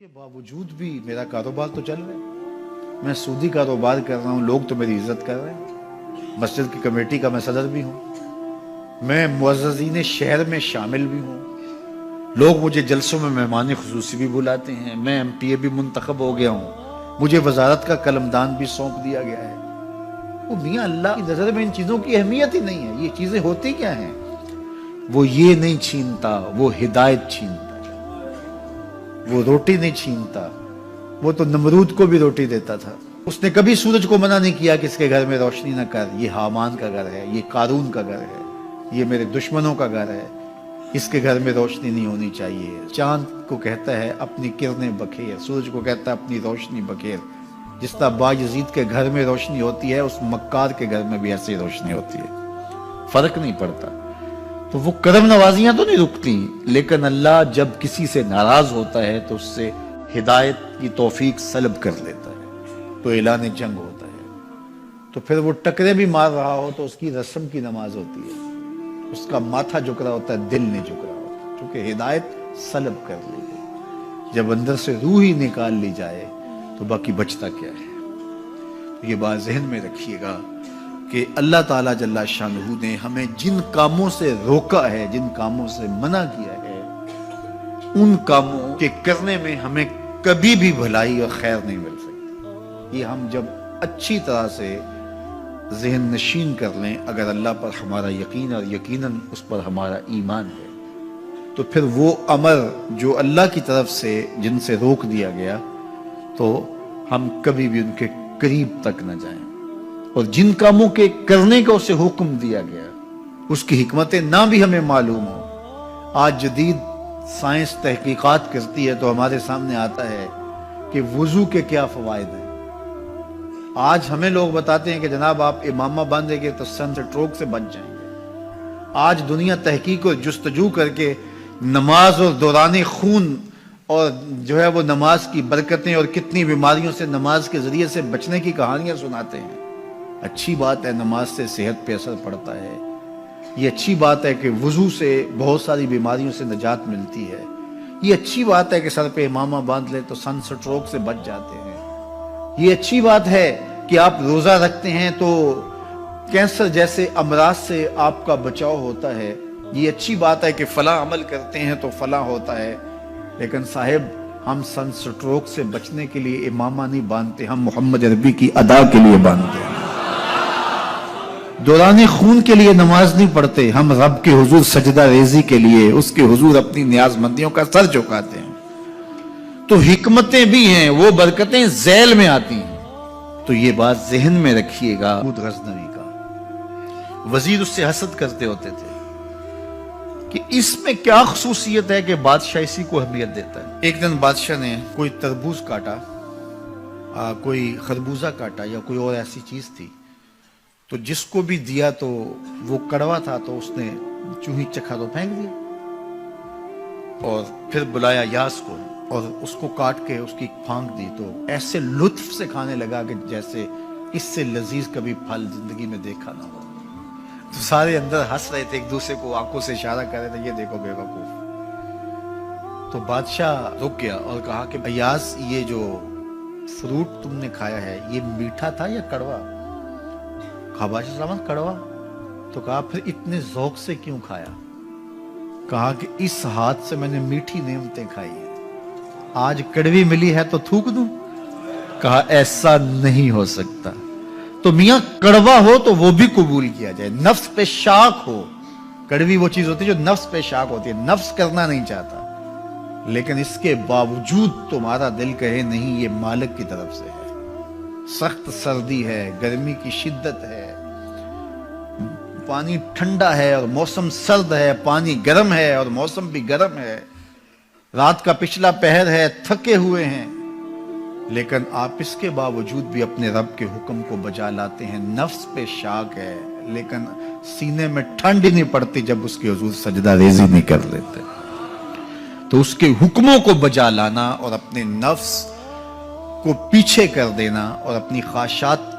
کے باوجود بھی میرا کاروبار تو چل رہا ہے. میں سودی کاروبار کر رہا ہوں، لوگ تو میری عزت کر رہے ہیں. مسجد کی کمیٹی کا میں صدر بھی ہوں، میں معززین شہر میں شامل بھی ہوں. لوگ مجھے جلسوں میں مہمان خصوصی بھی بلاتے ہیں. میں MP بھی منتخب ہو گیا ہوں، مجھے وزارت کا قلمدان بھی سونپ دیا گیا ہے. وہ میاں اللہ کی نظر میں ان چیزوں کی اہمیت ہی نہیں ہے. یہ چیزیں ہوتی کیا ہیں؟ وہ یہ نہیں چھینتا، وہ ہدایت چھینتا. وہ روٹی نہیں چھینتا، وہ تو نمرود کو بھی روٹی دیتا تھا. اس نے کبھی سورج کو منع نہیں کیا کہ اس کے گھر میں روشنی نہ کر. یہ حامان کا گھر ہے، یہ قارون کا گھر ہے، یہ میرے دشمنوں کا گھر ہے، اس کے گھر میں روشنی نہیں ہونی چاہیے. چاند کو کہتا ہے اپنی کرنیں بکھیر، سورج کو کہتا ہے اپنی روشنی بکھیر. جس طرح باجزید کے گھر میں روشنی ہوتی ہے، اس مکار کے گھر میں بھی ایسی روشنی ہوتی ہے. فرق نہیں پڑتا. تو وہ کرم نوازیاں تو نہیں رکتی، لیکن اللہ جب کسی سے ناراض ہوتا ہے تو اس سے ہدایت کی توفیق سلب کر لیتا ہے، تو اعلان جنگ ہوتا ہے. تو پھر وہ ٹکرے بھی مار رہا ہو تو اس کی رسم کی نماز ہوتی ہے، اس کا ماتھا جھک رہا ہوتا ہے، دل نہیں جھک رہا ہوتا، کیونکہ ہدایت سلب کر لی گئی. جب اندر سے روح ہی نکال لی جائے تو باقی بچتا کیا ہے؟ یہ بات ذہن میں رکھیے گا کہ اللہ تعالیٰ جل شانہ نے ہمیں جن کاموں سے روکا ہے، جن کاموں سے منع کیا ہے، ان کاموں کے کرنے میں ہمیں کبھی بھی بھلائی اور خیر نہیں مل سکتی. یہ ہم جب اچھی طرح سے ذہن نشین کر لیں، اگر اللہ پر ہمارا یقین اور یقیناً اس پر ہمارا ایمان ہے، تو پھر وہ امر جو اللہ کی طرف سے جن سے روک دیا گیا، تو ہم کبھی بھی ان کے قریب تک نہ جائیں. اور جن کاموں کے کرنے کا اسے حکم دیا گیا، اس کی حکمتیں نہ بھی ہمیں معلوم ہو. آج جدید سائنس تحقیقات کرتی ہے تو ہمارے سامنے آتا ہے کہ وضو کے کیا فوائد ہیں. آج ہمیں لوگ بتاتے ہیں کہ جناب آپ امامہ باندھیں گے تو سن سٹروک سے بچ جائیں گے. آج دنیا تحقیق اور جستجو کر کے نماز اور دوران خون اور جو ہے وہ نماز کی برکتیں اور کتنی بیماریوں سے نماز کے ذریعے سے بچنے کی کہانیاں سناتے ہیں. اچھی بات ہے، نماز سے صحت پہ اثر پڑتا ہے. یہ اچھی بات ہے کہ وضو سے بہت ساری بیماریوں سے نجات ملتی ہے. یہ اچھی بات ہے کہ سر پہ امامہ باندھ لے تو سن سٹروک سے بچ جاتے ہیں. یہ اچھی بات ہے کہ آپ روزہ رکھتے ہیں تو کینسر جیسے امراض سے آپ کا بچاؤ ہوتا ہے. یہ اچھی بات ہے کہ فلاں عمل کرتے ہیں تو فلاں ہوتا ہے. لیکن صاحب، ہم سن سٹروک سے بچنے کے لیے امامہ نہیں باندھتے، ہم محمد عربی کی ادا کے لیے باندھتے ہیں. دوران خون کے لیے نماز نہیں پڑھتے، ہم رب کے حضور سجدہ ریزی کے لیے اس کے حضور اپنی نیاز مندیوں کا سر جھکاتے ہیں. تو حکمتیں بھی ہیں، وہ برکتیں ذیل میں آتی ہیں. تو یہ بات ذہن میں رکھیے گا. غزنوی کا وزیر اس سے حسد کرتے ہوتے تھے کہ اس میں کیا خصوصیت ہے کہ بادشاہ اسی کو اہمیت دیتا ہے. ایک دن بادشاہ نے کوئی تربوز کاٹا، کوئی خربوزہ کاٹا یا کوئی اور ایسی چیز تھی، تو جس کو بھی دیا تو وہ کڑوا تھا، تو اس نے چوہی چکھا تو پھینک دیا. اور پھر بلایا یاس کو اور اس کو کاٹ کے اس کی پھانک دی، تو ایسے لطف سے کھانے لگا کہ جیسے اس سے لذیذ کبھی پھل زندگی میں دیکھا نہ ہو. تو سارے اندر ہنس رہے تھے، ایک دوسرے کو آنکھوں سے اشارہ کر رہے تھے، یہ دیکھو بے وقوف. تو بادشاہ رک گیا اور کہا کہ ایاز، یہ جو فروٹ تم نے کھایا ہے یہ میٹھا تھا یا کڑوا؟ کہا بادشاہ سلامت کڑوا. تو کہا پھر اتنے ذوق سے کیوں کھایا؟ کہا کہ اس ہاتھ سے میں نے میٹھی نعمتیں کھائی ہیں، آج کڑوی ملی ہے تو تھوک دوں؟ کہا ایسا نہیں ہو سکتا. تو میاں کڑوا ہو تو وہ بھی قبول کیا جائے، نفس پہ شاک ہو. کڑوی وہ چیز ہوتی ہے جو نفس پہ شاک ہوتی ہے، نفس کرنا نہیں چاہتا، لیکن اس کے باوجود تمہارا دل کہے نہیں، یہ مالک کی طرف سے ہے. سخت سردی ہے، گرمی کی شدت ہے، پانی ٹھنڈا ہے اور موسم سرد ہے، پانی گرم ہے اور موسم بھی گرم ہے، رات کا پچھلا پہر ہے، تھکے ہوئے ہیں، لیکن آپ اس کے باوجود بھی اپنے رب کے حکم کو بجا لاتے ہیں. نفس پہ شاک ہے لیکن سینے میں ٹھنڈ ہی نہیں پڑتی جب اس کے حضور سجدہ ریزی نہیں کر لیتے. تو اس کے حکموں کو بجا لانا اور اپنے نفس کو پیچھے کر دینا اور اپنی خواہشات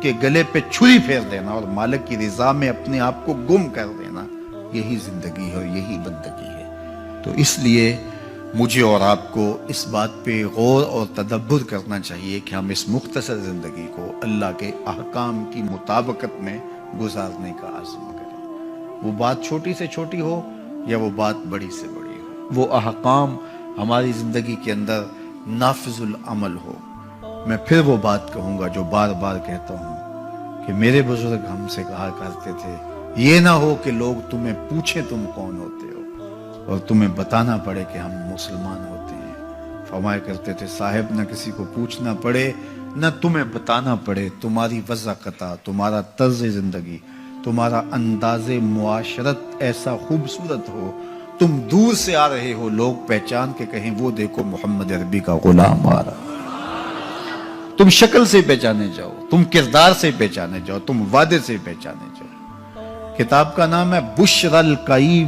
کے گلے پہ چھری پھیر دینا اور مالک کی رضا میں اپنے آپ کو گم کر دینا، یہی زندگی ہے اور یہی بندگی ہے. تو اس لیے مجھے اور آپ کو اس بات پہ غور اور تدبر کرنا چاہیے کہ ہم اس مختصر زندگی کو اللہ کے احکام کی مطابقت میں گزارنے کا عزم کریں، وہ بات چھوٹی سے چھوٹی ہو یا وہ بات بڑی سے بڑی ہو، وہ احکام ہماری زندگی کے اندر نافذ العمل ہو۔ میں پھر وہ بات کہوں گا جو بار بار کہتا ہوں کہ میرے بزرگ ہم سے کہا کرتے تھے، یہ نہ ہو کہ لوگ تمہیں پوچھیں تم کون ہوتے ہو اور تمہیں بتانا پڑے کہ ہم مسلمان ہوتے ہیں۔ فرمایا کرتے تھے صاحب نہ کسی کو پوچھنا پڑے نہ تمہیں بتانا پڑے، تمہاری وضاحت، تمہارا طرز زندگی، تمہارا انداز معاشرت ایسا خوبصورت ہو، تم دور سے آ رہے ہو لوگ پہچان کے کہیں وہ دیکھو محمد عربی کا غلام آ رہا، تم شکل سے پہچانے جاؤ، تم کردار سے پہچانے جاؤ، تم وعدے سے پہچانے جاؤ۔ کتاب کا نام ہے بشر الکئیب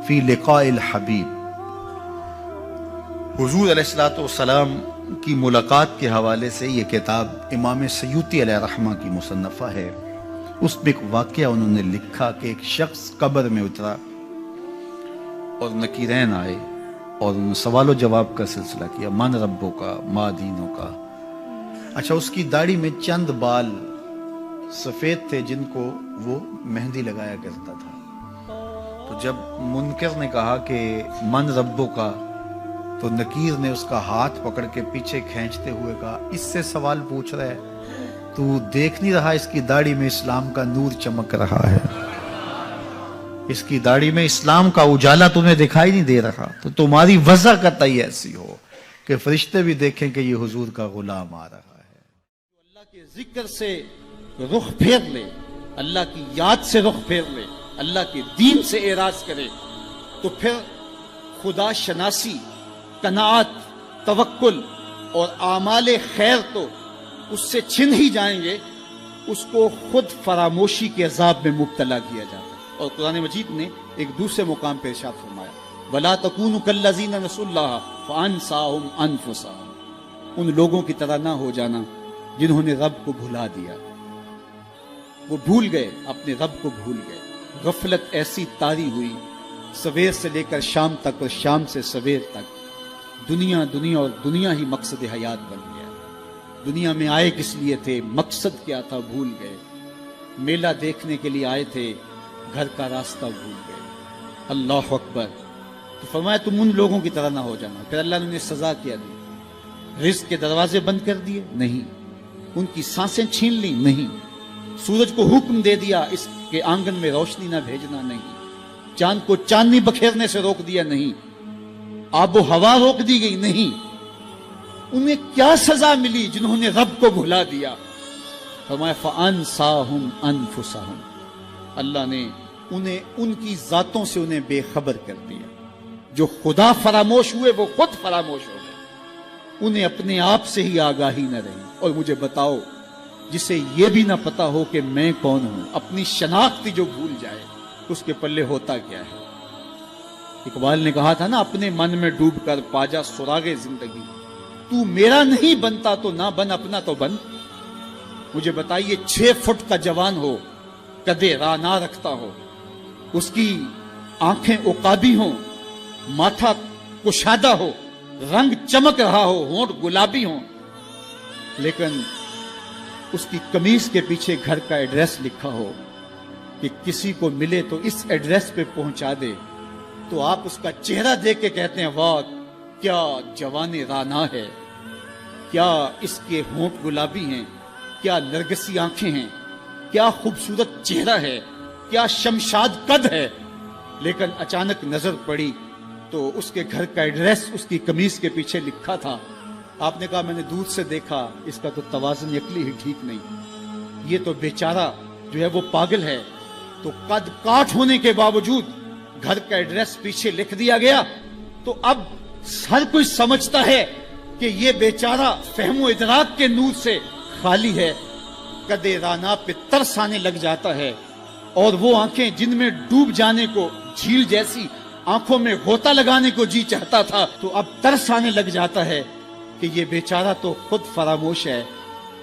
فی لقاء الحبیب۔ حضور علیہ السلام کی ملاقات کے حوالے سے یہ کتاب امام سیوطی علیہ رحمہ کی مصنفہ ہے۔ اس میں ایک واقعہ انہوں نے لکھا کہ ایک شخص قبر میں اترا اور نکیرین آئے اور انہوں نے سوال و جواب کا سلسلہ کیا، من ربوں کا، ما دینوں کا۔ اچھا، اس کی داڑھی میں چند بال سفید تھے جن کو وہ مہندی لگایا کرتا تھا۔ تو جب منکر نے کہا کہ من ربوں کا، تو نکیر نے اس کا ہاتھ پکڑ کے پیچھے کھینچتے ہوئے کہا اس سے سوال پوچھ رہا ہے، تو دیکھ نہیں رہا اس کی داڑھی میں اسلام کا نور چمک رہا ہے، اس کی داڑھی میں اسلام کا اجالا تمہیں دکھائی نہیں دے رہا؟ تو تمہاری وضع قطعی ایسی ہو کہ فرشتے بھی دیکھیں کہ یہ حضور کا غلام آ رہا ہے۔ اللہ کے ذکر سے رخ پھیر لے، اللہ کی یاد سے رخ پھیر لے، اللہ کے دین سے اعراض کرے، تو پھر خدا شناسی، قناعت، توکل اور اعمال خیر تو اس سے چھن ہی جائیں گے، اس کو خود فراموشی کے عذاب میں مبتلا کیا جاتا ہے۔ اور قرآن مجید نے ایک دوسرے مقام پہ ارشاد فرمایا وَلَا تَكُونُوا كَالَّذِينَ نَسُوا اللَّهَ فَأَنسَاهُمْ أَنفُسَهُمْ، ان لوگوں کی طرح نہ ہو جانا جنہوں نے رب کو بھلا دیا، وہ بھول گئے، اپنے رب کو بھول گئے۔ غفلت ایسی طاری ہوئی سویر سے لے کر شام تک اور شام سے سویر تک، دنیا اور دنیا ہی مقصد حیات بن گیا۔ دنیا میں آئے کس لیے تھے، مقصد کیا تھا، بھول گئے۔ میلہ دیکھنے کے لیے آئے تھے، گھر کا راستہ بھول گئے۔ اللہ اکبر۔ تو فرمایا تم ان لوگوں کی طرح نہ ہو جانا۔ پھر اللہ نے انہیں سزا کیا دی، رزق کے دروازے بند کر دیے؟ نہیں۔ ان کی سانسیں چھین لی؟ نہیں۔ سورج کو حکم دے دیا اس کے آنگن میں روشنی نہ بھیجنا؟ نہیں۔ چاند کو چاندنی بکھیرنے سے روک دیا؟ نہیں۔ آب و ہوا روک دی گئی؟ نہیں۔ انہیں کیا سزا ملی جنہوں نے رب کو بھلا دیا؟ فرمایا فَأَنسَاهُمْ أَنفُسَهُمْ، اللہ نے انہیں ان کی ذاتوں سے انہیں بے خبر کر دیا۔ جو خدا فراموش ہوئے وہ خود فراموش ہو گئے، انہیں اپنے آپ سے ہی آگاہی نہ رہی۔ اور مجھے بتاؤ، جسے یہ بھی نہ پتا ہو کہ میں کون ہوں، اپنی شناخت جو بھول جائے، اس کے پلے ہوتا کیا ہے؟ اقبال نے کہا تھا نا، اپنے من میں ڈوب کر پاجا سراغے زندگی، تو میرا نہیں بنتا تو نہ بن، اپنا تو بن۔ مجھے بتائیے 6 فٹ کا جوان ہو، قدے رانا رکھتا ہو، اس کی آنکھیں عقابی ہوں، ماتھا کشادہ ہو، رنگ چمک رہا ہو، ہونٹ گلابی ہوں، لیکن اس کی قمیص کے پیچھے گھر کا ایڈریس لکھا ہو کہ کسی کو ملے تو اس ایڈریس پہ پہنچا دے، تو آپ اس کا چہرہ دیکھ کے کہتے ہیں واہ کیا جوان رانا ہے، کیا اس کے ہونٹ گلابی ہیں، کیا نرگسی آنکھیں ہیں، کیا خوبصورت چہرہ ہے، کیا شمشاد قد ہے۔ لیکن اچانک نظر پڑی تو اس کے گھر کا ایڈریس اس کی قمیص کے پیچھے لکھا تھا۔ آپ نے کہا میں نے دور سے دیکھا، اس کا تو توازن عقلی ہی ٹھیک نہیں، یہ تو بیچارہ جو ہے وہ پاگل ہے۔ تو قد کاٹ ہونے کے باوجود گھر کا ایڈریس پیچھے لکھ دیا گیا، تو اب ہر کوئی سمجھتا ہے کہ یہ بیچارہ فہم و ادراک کے نور سے خالی ہے۔ قدے رانا پہ ترس آنے لگ جاتا ہے، اور وہ آنکھیں جن میں ڈوب جانے کو، جھیل جیسی آنکھوں میں غوطہ لگانے کو جی چاہتا تھا، تو اب ترس آنے لگ جاتا ہے کہ یہ بیچارہ تو خود فراموش ہے۔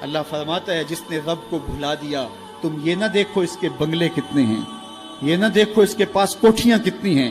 اللہ فرماتا ہے جس نے رب کو بھلا دیا، تم یہ نہ دیکھو اس کے بنگلے کتنے ہیں، یہ نہ دیکھو اس کے پاس کوٹھیاں کتنی ہیں،